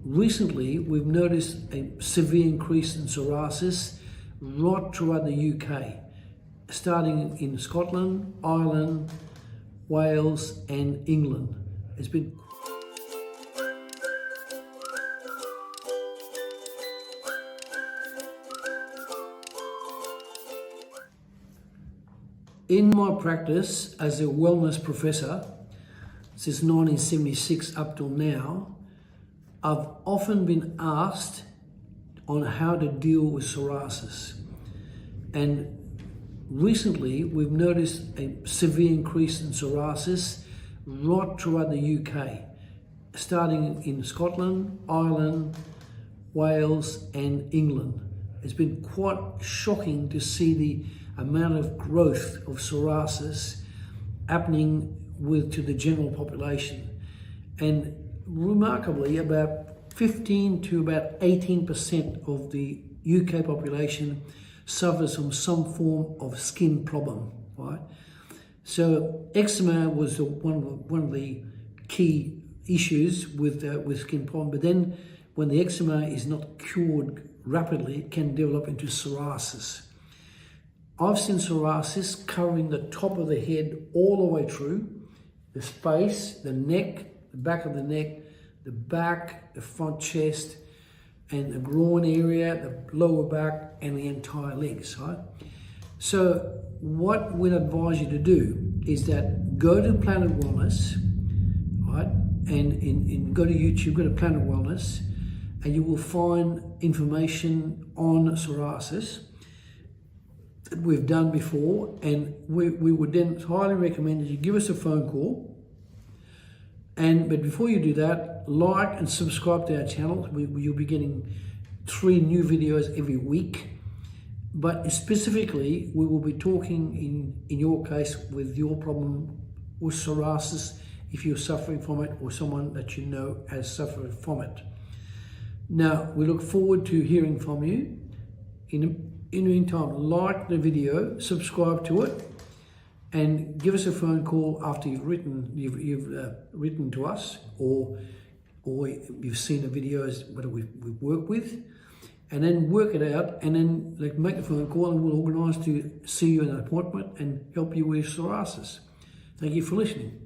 recently we've noticed a severe increase in psoriasis right throughout the UK, starting in Scotland, Ireland, Wales and England. It's been in my practice as a wellness professor since 1976 up till now, I've often been asked on how to deal with psoriasis. And recently we've noticed a severe increase in psoriasis right throughout the UK, starting in Scotland, Ireland, Wales and England. It's been quite shocking to see the amount of growth of psoriasis happening to the general population. And remarkably, about 15 to about 18% of the UK population suffers from some form of skin problem, right? So eczema was one of the key issues with skin problem, but then when the eczema is not cured rapidly, it can develop into psoriasis. I've seen psoriasis covering the top of the head all the way through, the space, the neck, the back of the neck, the back, the front chest, and the groin area, the lower back, and the entire legs, right? So what we'd advise you to do is that go to Planet Wellness, right? And go to YouTube, go to Planet Wellness, and you will find information on psoriasis that we've done before, and we would then highly recommend that you give us a phone call. But before you do that, like and subscribe to our channel. You'll be getting 3 new videos every week. But specifically, we will be talking in your case with your problem with psoriasis, if you're suffering from it or someone that you know has suffered from it. Now, we look forward to hearing from you. In the meantime, like the video, subscribe to it, and give us a phone call after you've written to us, or you've seen the videos that we work with, and then work it out, and then make a phone call, and we'll organise to see you an appointment and help you with psoriasis. Thank you for listening.